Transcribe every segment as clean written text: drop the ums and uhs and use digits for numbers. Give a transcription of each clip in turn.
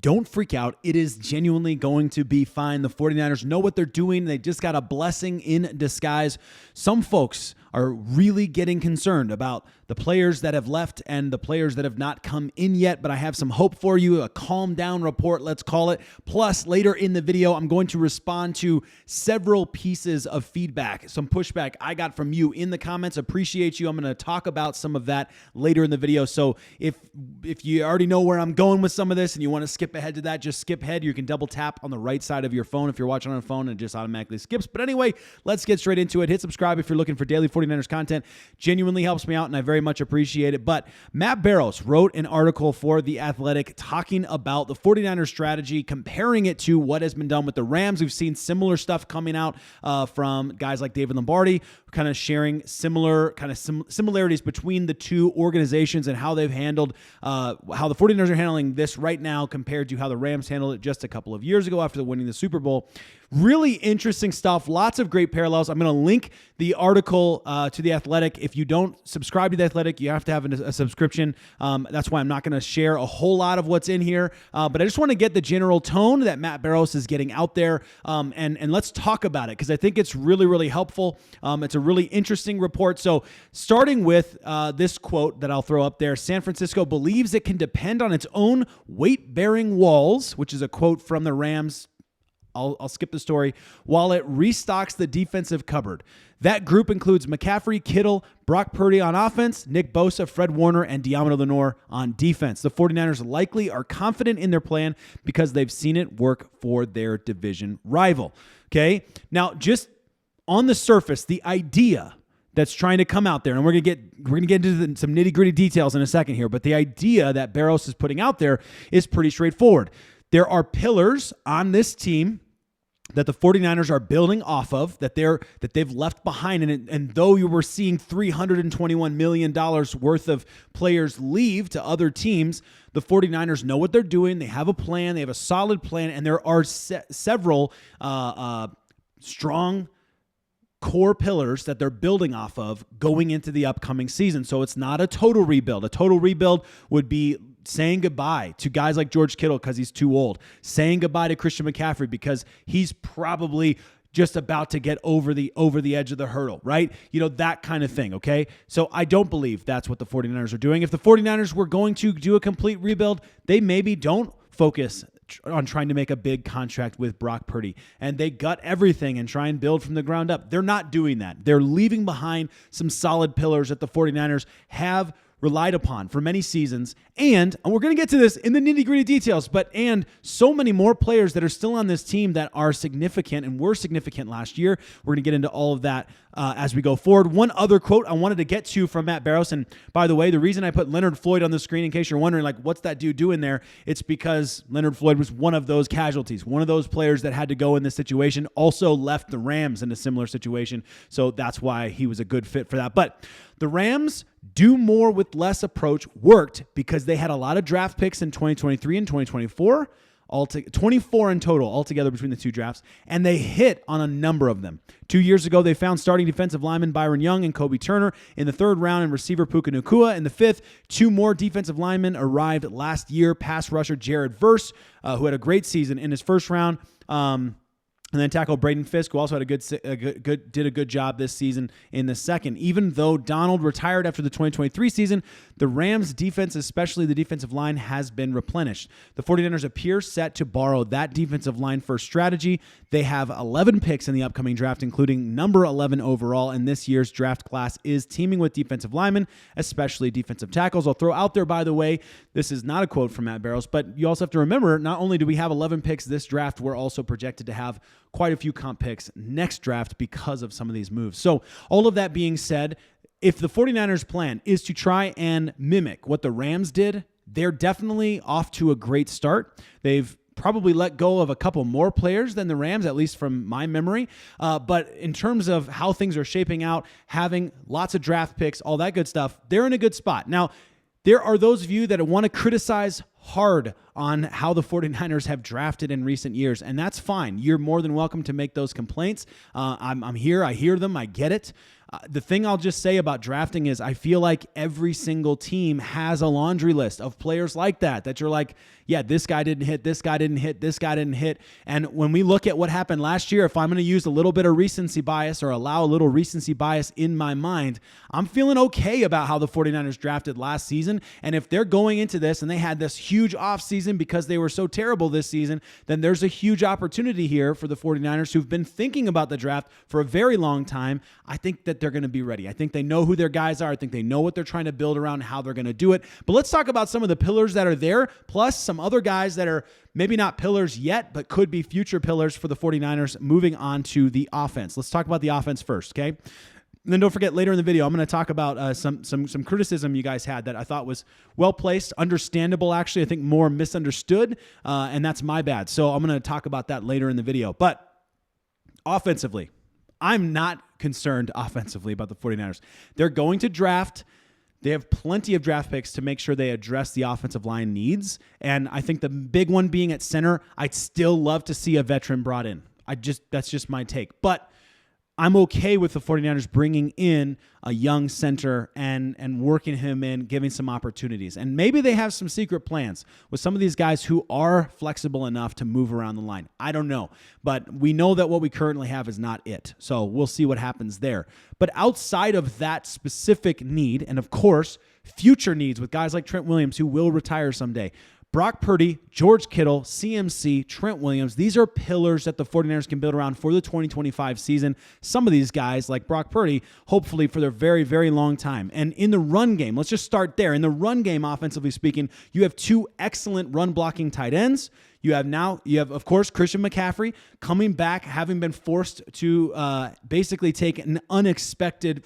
Don't freak out. It is genuinely going to be fine. The 49ers know what they're doing. They just got a blessing in disguise. Some folks are really getting concerned about the players that have left and the players that have not come in yet, but I have some hope for you, a calm down report, let's call it. Plus, later in the video, I'm going to respond to several pieces of feedback, some pushback I got from you in the comments. Appreciate you. I'm going to talk about some of that later in the video. So if you already know where I'm going with some of this and you want to skip ahead to that, just skip ahead. You can double tap on the right side of your phone if you're watching on a phone and it just automatically skips. But anyway, let's get straight into it. Hit subscribe if you're looking for daily 49ers content. Genuinely helps me out and I very much appreciate it. But Matt Barrows wrote an article for The Athletic talking about the 49ers strategy, comparing it to what has been done with the Rams. We've seen similar stuff coming out from guys like David Lombardi, kind of sharing similarities between the two organizations and how they've handled, how the 49ers are handling this right now compared to how the Rams handled it just a couple of years ago after winning the Super Bowl. Really interesting stuff. Lots of great parallels. I'm going to link the article to The Athletic. If you don't subscribe to The Athletic, you have to have a subscription. That's why I'm not going to share a whole lot of what's in here. But I just want to get the general tone that Matt Barrows is getting out there. And let's talk about it because I think it's really, really helpful. It's a really interesting report. So starting with this quote that I'll throw up there, San Francisco believes it can depend on its own weight-bearing walls, which is a quote from the Rams. I'll skip the story, while it restocks the defensive cupboard. That group includes McCaffrey, Kittle, Brock Purdy on offense, Nick Bosa, Fred Warner, and Deommodore Lenoir on defense. The 49ers likely are confident in their plan because they've seen it work for their division rival. Okay, now just on the surface, the idea that's trying to come out there, and we're gonna get into some nitty-gritty details in a second here, but the idea that Barrows is putting out there is pretty straightforward. There are pillars on this team that the 49ers are building off of, that they've left behind. And though you were seeing $321 million worth of players leave to other teams, the 49ers know what they're doing. They have a plan. They have a solid plan. And there are several strong core pillars that they're building off of going into the upcoming season. So it's not a total rebuild. A total rebuild would be saying goodbye to guys like George Kittle because he's too old, saying goodbye to Christian McCaffrey because he's probably just about to get over the edge of the hurdle, right? You know, that kind of thing, okay? So I don't believe that's what the 49ers are doing. If the 49ers were going to do a complete rebuild, they maybe don't focus on trying to make a big contract with Brock Purdy, and they gut everything and try and build from the ground up. They're not doing that. They're leaving behind some solid pillars that the 49ers have relied upon for many seasons, and we're going to get to this in the nitty-gritty details, and so many more players that are still on this team that are significant and were significant last year. We're going to get into all of that as we go forward. One other quote I wanted to get to from Matt Barrows, and by the way, the reason I put Leonard Floyd on the screen, in case you're wondering, like, what's that dude doing there? It's because Leonard Floyd was one of those casualties, one of those players that had to go in this situation, also left the Rams in a similar situation, so that's why he was a good fit for that. But the Rams do more with less approach worked because they had a lot of draft picks in 2023 and 2024, 24 in total altogether between the two drafts, and they hit on a number of them. 2 years ago, they found starting defensive lineman Byron Young and Kobe Turner in the third round and receiver Puka Nacua in the fifth. Two more defensive linemen arrived last year, pass rusher Jared Verse, who had a great season in his first round, and then tackle Braden Fisk, who also had did a good job this season in the second. Even though Donald retired after the 2023 season, the Rams' defense, especially the defensive line, has been replenished. The 49ers appear set to borrow that defensive line first strategy. They have 11 picks in the upcoming draft, including number 11 overall, and this year's draft class is teaming with defensive linemen, especially defensive tackles. I'll throw out there, by the way, this is not a quote from Matt Barrows, but you also have to remember, not only do we have 11 picks this draft, we're also projected to have quite a few comp picks next draft because of some of these moves. So all of that being said, if the 49ers plan is to try and mimic what the Rams did, they're definitely off to a great start. They've probably let go of a couple more players than the Rams, at least from my memory. But in terms of how things are shaping out, having lots of draft picks, all that good stuff, they're in a good spot. Now, there are those of you that want to criticize hard on how the 49ers have drafted in recent years, and that's fine. You're more than welcome to make those complaints. I'm here. I hear them. I get it. The thing I'll just say about drafting is I feel like every single team has a laundry list of players like that you're like, yeah, this guy didn't hit, this guy didn't hit, this guy didn't hit. And when we look at what happened last year, if I'm going to use a little bit of recency bias or allow a little recency bias in my mind, I'm feeling okay about how the 49ers drafted last season. And if they're going into this and they had this huge offseason because they were so terrible this season, then there's a huge opportunity here for the 49ers who've been thinking about the draft for a very long time. I think that they're going to be ready. I think they know who their guys are. I think they know what they're trying to build around, how they're going to do it. But let's talk about some of the pillars that are there, plus some other guys that are maybe not pillars yet, but could be future pillars for the 49ers moving on to the offense. Let's talk about the offense first, okay? And then don't forget, later in the video, I'm going to talk about some criticism you guys had that I thought was well-placed, understandable, actually. I think more misunderstood, and that's my bad. So I'm going to talk about that later in the video. But offensively, I'm not concerned offensively about the 49ers. They're going to draft. They have plenty of draft picks to make sure they address the offensive line needs. And I think the big one being at center, I'd still love to see a veteran brought in. That's just my take. But I'm okay with the 49ers bringing in a young center and working him in, giving some opportunities. And maybe they have some secret plans with some of these guys who are flexible enough to move around the line. I don't know. But we know that what we currently have is not it. So we'll see what happens there. But outside of that specific need, and of course, future needs with guys like Trent Williams who will retire someday, Brock Purdy, George Kittle, CMC, Trent Williams, these are pillars that the 49ers can build around for the 2025 season. Some of these guys, like Brock Purdy, hopefully for their very, very long time. And in the run game, let's just start there. In the run game, offensively speaking, you have two excellent run-blocking tight ends. You have, of course, Christian McCaffrey coming back, having been forced to basically take an unexpected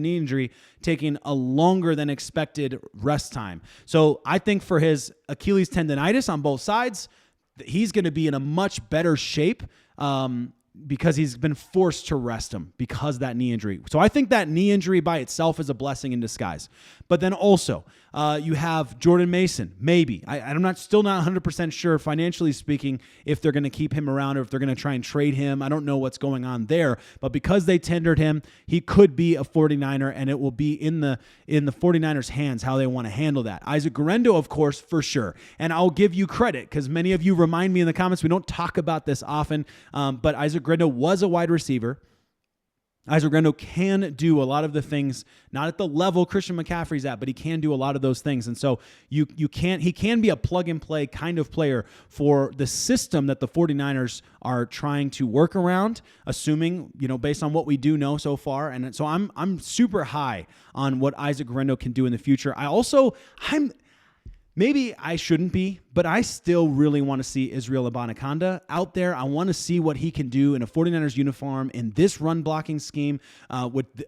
knee injury, taking a longer than expected rest time. So I think for his Achilles tendonitis on both sides, he's going to be in a much better shape because he's been forced to rest him because of that knee injury. So I think that knee injury by itself is a blessing in disguise. But then also, you have Jordan Mason, maybe. I'm still not 100% sure, financially speaking, if they're going to keep him around or if they're going to try and trade him. I don't know what's going on there. But because they tendered him, he could be a 49er, and it will be in the 49ers' hands how they want to handle that. Isaac Guerendo, of course, for sure. And I'll give you credit because many of you remind me in the comments, we don't talk about this often, but Isaac Guerendo was a wide receiver. Isaac Guerendo can do a lot of the things, not at the level Christian McCaffrey's at, but he can do a lot of those things. And so he can be a plug-and-play kind of player for the system that the 49ers are trying to work around, assuming, based on what we do know so far. And so I'm super high on what Isaac Guerendo can do in the future. Maybe I shouldn't be, but I still really want to see Israel Abanikanda out there. I want to see what he can do in a 49ers uniform in this run blocking scheme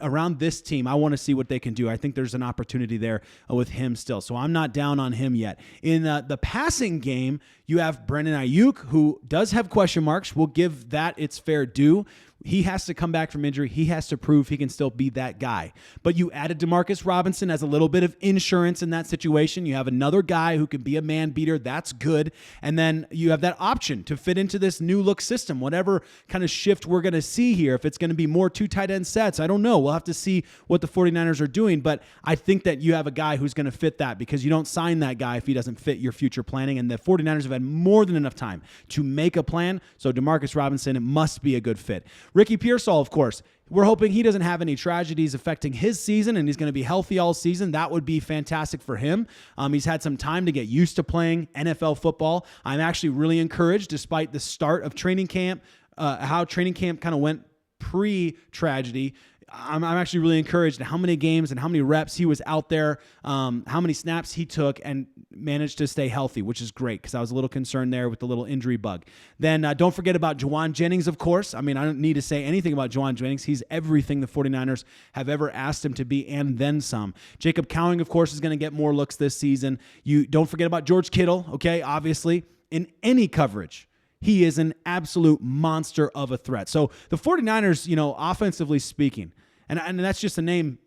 around this team. I want to see what they can do. I think there's an opportunity there with him still. So I'm not down on him yet. In the passing game, you have Brandon Aiyuk, who does have question marks. We'll give that its fair due. He has to come back from injury. He has to prove he can still be that guy. But you added Demarcus Robinson as a little bit of insurance in that situation. You have another guy who can be a man beater. That's good. And then you have that option to fit into this new look system, whatever kind of shift we're going to see here. If it's going to be more two tight end sets, I don't know. We'll have to see what the 49ers are doing. But I think that you have a guy who's going to fit that because you don't sign that guy if he doesn't fit your future planning. And the 49ers have had more than enough time to make a plan. So Demarcus Robinson, it must be a good fit. Ricky Pearsall, of course, we're hoping he doesn't have any tragedies affecting his season and he's going to be healthy all season. That would be fantastic for him. He's had some time to get used to playing NFL football. I'm actually really encouraged, despite the start of training camp, how training camp kind of went pre-tragedy. I'm actually really encouraged at how many games and how many reps he was out there, how many snaps he took and managed to stay healthy, which is great because I was a little concerned there with the little injury bug. Then don't forget about Juwan Jennings, of course. I mean, I don't need to say anything about Juwan Jennings. He's everything the 49ers have ever asked him to be and then some. Jacob Cowing, of course, is going to get more looks this season. You don't forget about George Kittle, okay, obviously, in any coverage. He is an absolute monster of a threat. So the 49ers, offensively speaking, and that's just to name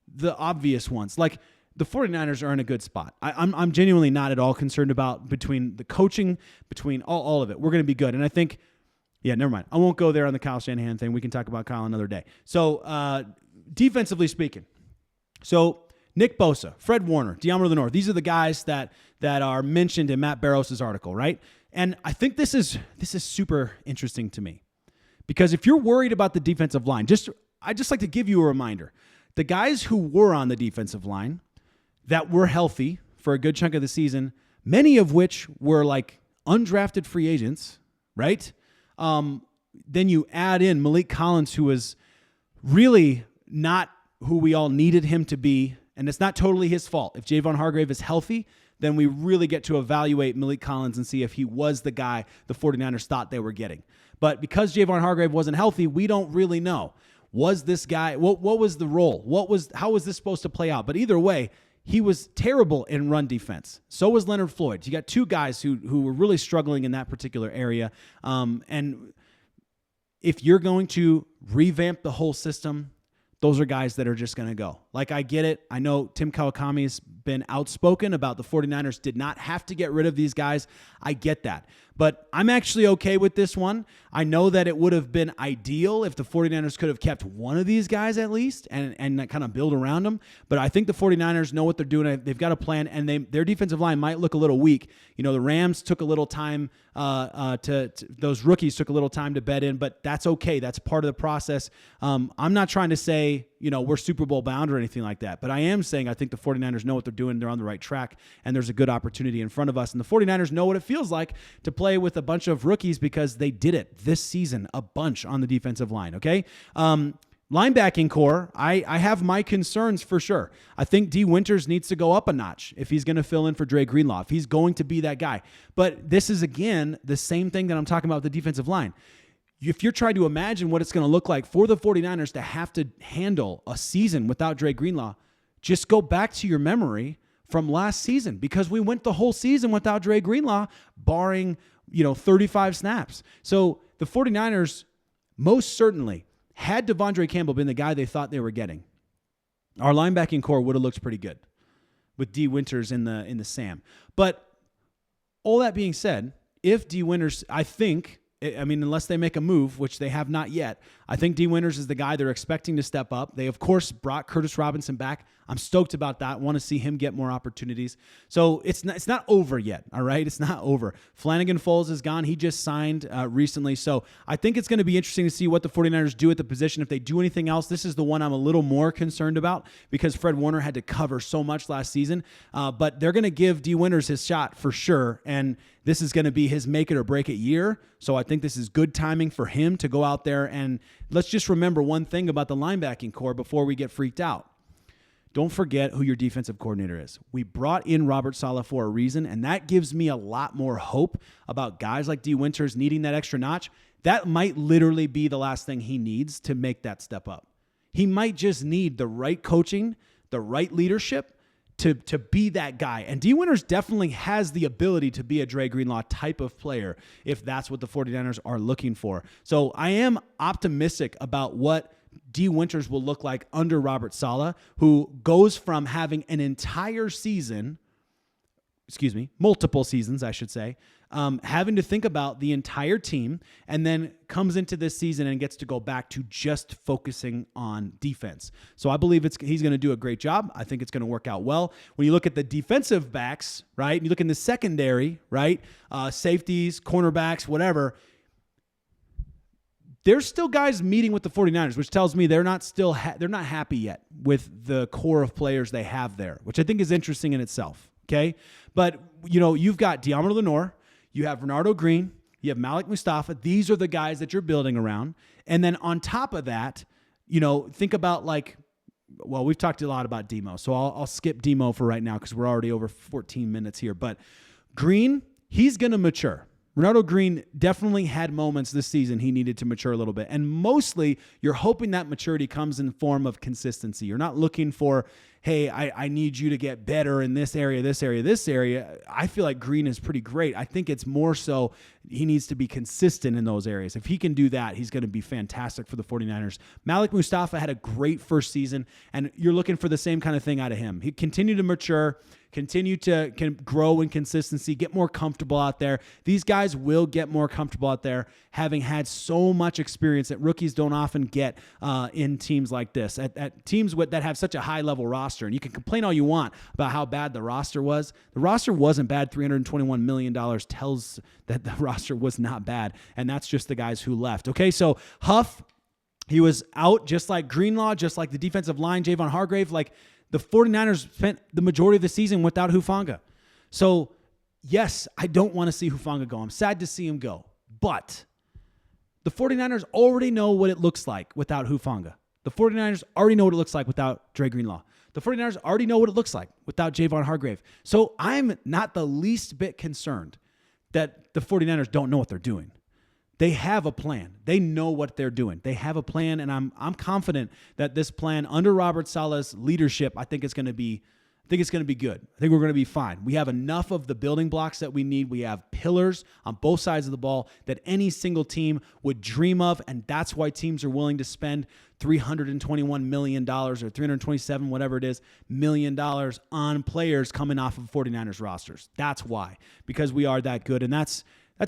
the obvious ones. Like the 49ers are in a good spot. I'm genuinely not at all concerned about between the coaching, between all of it. We're going to be good. And I think, never mind. I won't go there on the Kyle Shanahan thing. We can talk about Kyle another day. So defensively speaking, so Nick Bosa, Fred Warner, Deebo Samuel, these are the guys that are mentioned in Matt Barrows' article, right? And I think this is super interesting to me because if you're worried about the defensive line, I just like to give you a reminder. The guys who were on the defensive line that were healthy for a good chunk of the season, many of which were like undrafted free agents, right? Then you add in Malik Collins, who was really not who we all needed him to be. And it's not totally his fault. If Javon Hargrave is healthy, then we really get to evaluate Malik Collins and see if he was the guy the 49ers thought they were getting. But because Javon Hargrave wasn't healthy, we don't really know. Was this guy, what was the role? How was this supposed to play out? But either way, he was terrible in run defense. So was Leonard Floyd. You got two guys who were really struggling in that particular area. And if you're going to revamp the whole system, those are guys that are just going to go. Like, I get it. I know Tim Kawakami's been outspoken about the 49ers did not have to get rid of these guys. I get that. But I'm actually okay with this one. I know that it would have been ideal if the 49ers could have kept one of these guys at least and kind of build around them. But I think the 49ers know what they're doing. They've got a plan, and their defensive line might look a little weak. You know, the Rams took a little time those rookies took a little time to bed in, but that's okay. That's part of the process. I'm not trying to say, you know, we're Super Bowl bound or anything like that, but I am saying I think the 49ers know what they're doing. They're on the right track, and there's a good opportunity in front of us. And the 49ers know what it feels like to play with a bunch of rookies because they did it this season a bunch on the defensive line, okay? Linebacking core, I have my concerns for sure. I think D. Winters needs to go up a notch if he's going to fill in for Dre Greenlaw, if he's going to be that guy. But this is, again, the same thing that I'm talking about with the defensive line. If you're trying to imagine what it's going to look like for the 49ers to have to handle a season without Dre Greenlaw, just go back to your memory from last season because we went the whole season without Dre Greenlaw, barring, 35 snaps. So the 49ers most certainly, had Devondre Campbell been the guy they thought they were getting, our linebacking core would have looked pretty good with D. Winters in the Sam. But all that being said, if D. Winters, unless they make a move, which they have not yet, I think D. Winters is the guy they're expecting to step up. They, of course, brought Curtis Robinson back. I'm stoked about that. Want to see him get more opportunities. So it's not over yet, all right? It's not over. Flanagan Foles is gone. He just signed recently. So I think it's going to be interesting to see what the 49ers do at the position. If they do anything else, this is the one I'm a little more concerned about because Fred Warner had to cover so much last season. But they're going to give D. Winters his shot for sure, and this is going to be his make it or break it year. So I think this is good timing for him to go out there. And let's just remember one thing about the linebacking core before we get freaked out. Don't forget who your defensive coordinator is. We brought in Robert Saleh for a reason, and that gives me a lot more hope about guys like D. Winters needing that extra notch. That might literally be the last thing he needs to make that step up. He might just need the right coaching, the right leadership to be that guy. And D. Winters definitely has the ability to be a Dre Greenlaw type of player if that's what the 49ers are looking for. So I am optimistic about what D. Winters will look like under Robert Saleh, who goes from having an entire season, multiple seasons, I should say, having to think about the entire team, and then comes into this season and gets to go back to just focusing on defense. So I believe he's going to do a great job. I think it's going to work out well. When you look at the defensive backs, right, you look in the secondary, right, safeties, cornerbacks, whatever, there's still guys meeting with the 49ers, which tells me they're not happy yet with the core of players they have there, which I think is interesting in itself, okay? But, you've got Deebo Samuel, you have Renardo Green, you have Malik Mustafa. These are the guys that you're building around. And then on top of that, think about we've talked a lot about Demo, so I'll skip Demo for right now because we're already over 14 minutes here. But Green, he's going to mature. Renardo Green definitely had moments this season he needed to mature a little bit. And mostly, you're hoping that maturity comes in form of consistency. You're not looking for, hey, I need you to get better in this area, this area, this area. I feel like Green is pretty great. I think it's more so he needs to be consistent in those areas. If he can do that, he's going to be fantastic for the 49ers. Malik Mustafa had a great first season, and you're looking for the same kind of thing out of him. He continued to mature, continue to grow in consistency, get more comfortable out there. These guys will get more comfortable out there, having had so much experience that rookies don't often get in teams like this, at teams that have such a high-level roster. And you can complain all you want about how bad the roster was. The roster wasn't bad. $321 million tells that the roster was not bad, and that's just the guys who left. Okay, so Huff, he was out just like Greenlaw, just like the defensive line, Javon Hargrave. Like, the 49ers spent the majority of the season without Hufanga. So, yes, I don't want to see Hufanga go. I'm sad to see him go. But the 49ers already know what it looks like without Hufanga. The 49ers already know what it looks like without Dre Greenlaw. The 49ers already know what it looks like without Javon Hargrave. So I'm not the least bit concerned that the 49ers don't know what they're doing. They have a plan. They know what they're doing. They have a plan, and I'm confident that this plan under Robert Saleh's leadership, I think it's going to be good. I think we're going to be fine. We have enough of the building blocks that we need. We have pillars on both sides of the ball that any single team would dream of, and that's why teams are willing to spend $321 million or $327, whatever it is, $million on players coming off of 49ers rosters. That's why, because we are that good, and that's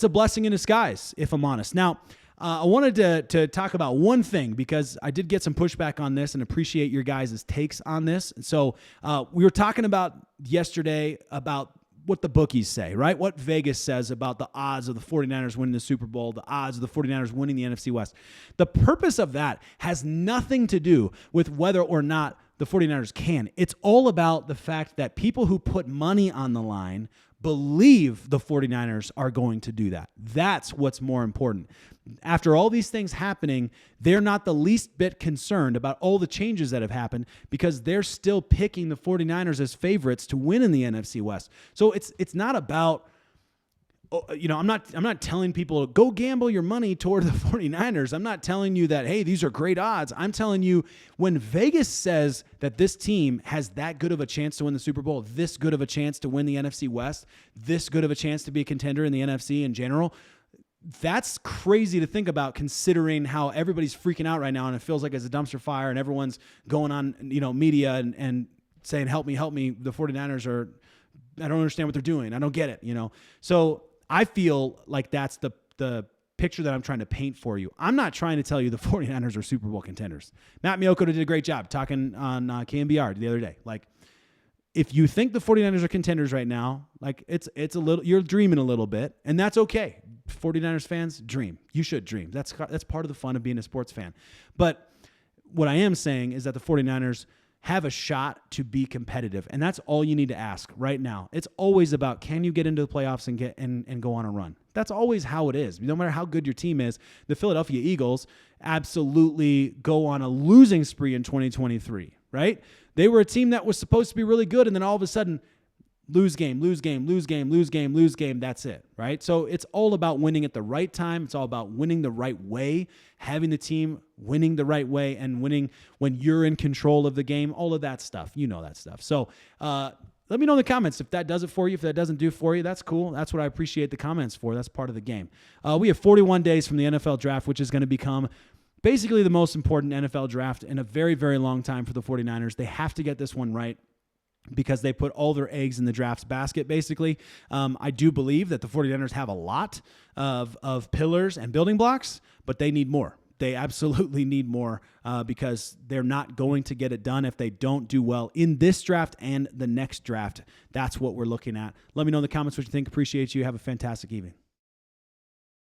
a blessing in disguise, if I'm honest. Now, I wanted to talk about one thing, because I did get some pushback on this and appreciate your guys' takes on this. So we were talking about yesterday about what the bookies say, right? What Vegas says about the odds of the 49ers winning the Super Bowl, the odds of the 49ers winning the NFC West. The purpose of that has nothing to do with whether or not the 49ers can. It's all about the fact that people who put money on the line believe the 49ers are going to do that. That's what's more important. After all these things happening, they're not the least bit concerned about all the changes that have happened, because they're still picking the 49ers as favorites to win in the NFC West. So it's not about, I'm not telling people go gamble your money toward the 49ers. I'm not telling you that, hey, these are great odds. I'm telling you, when Vegas says that this team has that good of a chance to win the Super Bowl, this good of a chance to win the NFC West, this good of a chance to be a contender in the NFC in general, that's crazy to think about, considering how everybody's freaking out right now, and it feels like it's a dumpster fire, and everyone's going on, media and saying, help me, the 49ers are, I don't understand what they're doing. I don't get it, So I feel like that's the picture that I'm trying to paint for you. I'm not trying to tell you the 49ers are Super Bowl contenders. Matt Miyoko did a great job talking on KMBR the other day. Like, if you think the 49ers are contenders right now, like, it's a little, you're dreaming a little bit, and that's okay. 49ers fans, dream. You should dream. That's part of the fun of being a sports fan. But what I am saying is that the 49ers have a shot to be competitive, and that's all you need to ask right now. It's always about, can you get into the playoffs and get and go on a run? That's always how it is. No matter how good your team is, the Philadelphia Eagles absolutely go on a losing spree in 2023, right? They were a team that was supposed to be really good, and then all of a sudden, lose game. That's it, right? So it's all about winning at the right time. It's all about winning the right way, having the team winning the right way, and winning when you're in control of the game, all of that stuff. You know that stuff. So let me know in the comments if that does it for you. If that doesn't do for you, that's cool. That's what I appreciate the comments for. That's part of the game. We have 41 days from the NFL draft, which is going to become basically the most important NFL draft in a very, very long time for the 49ers. They have to get this one right, because they put all their eggs in the draft's basket, basically. I do believe that the 49ers have a lot of pillars and building blocks, but they need more. They absolutely need more because they're not going to get it done if they don't do well in this draft and the next draft. That's what we're looking at. Let me know in the comments what you think. Appreciate you. Have a fantastic evening.